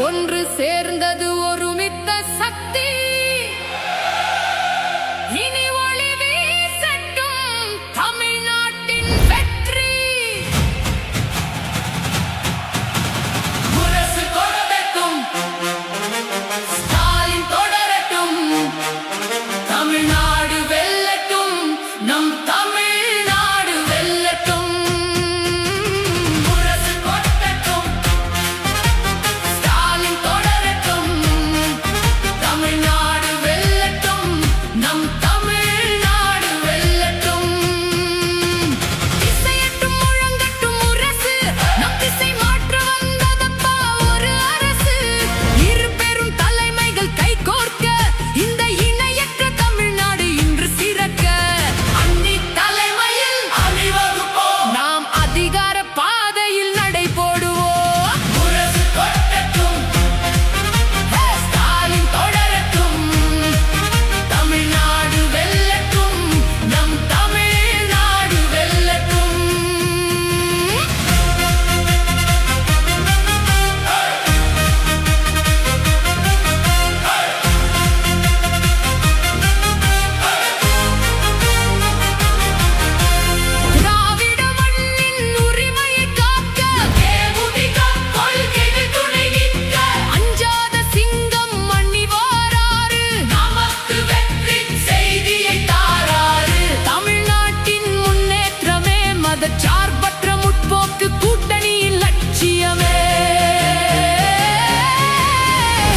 ஒன்று சேர்ந்தது ஒருமித்த சக்தி. இனி ஒளி வீசட்டும் தமிழ்நாட்டின் வெற்றி. முரசு தொடரட்டும், ஸ்டாலின் தொடரட்டும், தமிழ்நாடு வெல்லட்டும், நம் தமிழ்நாடு வெல்லட்டும். முரசு கொட்டட்டும், ஸ்டாலின் தொடரட்டும், தமிழ்நாடு வெல்லட்டும், நம் தமிழ்நாடு வெல்லட்டும். இசையட்டும் முழங்கட்டும் முரசு, நம் திசை மாற்ற வந்ததப்பா ஒரு அரசு. இரு பெரும் தலைமைகள் கைகோர்க்க இந்த இணையற்ற தமிழ்நாடு இன்று சிறக்க. அன்னி தலைமையில் அணிவகுப்போம், நாம் அதிகார பாதையில் நடை போடுவோம். முரசு கொட்டட்டும், ஸ்டாலின் தொடரட்டும், தமிழ்நாடு வெல்லட்டும், நம் தமிழ்நாடு வெல்லட்டும். திராவிட மண்ணின் உரிமையை காக்க, தேமுதிக கொள்கைகள் துணை நிற்க, அஞ்சாத சிங்கம் மண்ணி வாராரு, நமக்கு வெற்றி செய்தியை தாராரு. தமிழ்நாட்டின் முன்னேற்றமே மதச்சார்பற்ற முற்போக்கு கூட்டணியின் லட்சியமே.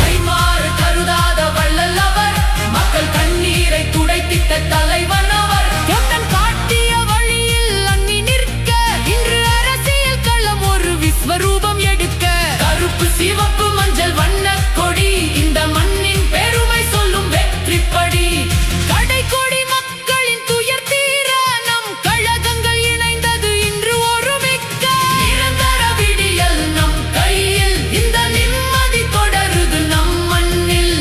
கைமாறு கருதாத வள்ளல் அவர், மக்கள் கண்ணீரை துடைத்திட்ட தலைவன் அவர். தொண்டன் காட்டிய வழியில் அன்னி நிற்க, இன்று அரசியல் களம் ஒரு விஸ்வரூபம் எடுக்க. கருப்பு சிவப்பு மஞ்சள் வண்ணக் கொடி, இந்த மண்ணின் பெருமை சொல்லும் வெற்றிப்படி. கடைக்கோடி மக்களின் துயர் தீர, நம் கழகங்கள் இணைந்தது இன்று ஒருமிக்க. நிரந்தர விடியல் நம் கையில், இந்த நிம்மதி தொடருது நம் மண்ணில்.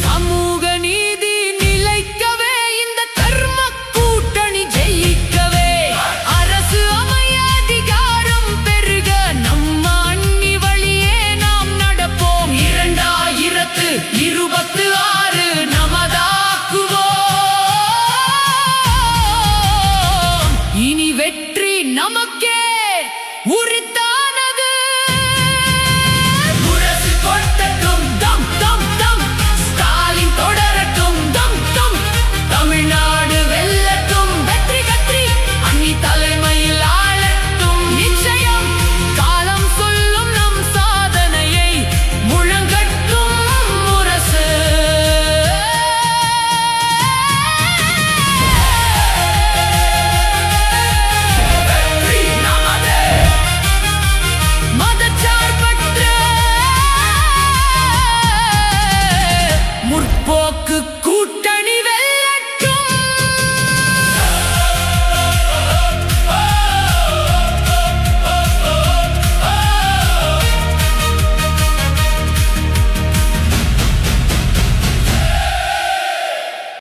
சமூக நீதி நிலைக்கவே, இந்த கர்ம கூட்டணி ஜெயிக்கவே. அரசு அமைய அதிகாரம் பெருக, நம்ம அன்னி வழியே நாம் நடப்போம். 2026 நமதாக்குவோம். இனி வெற்றி நமக்கே.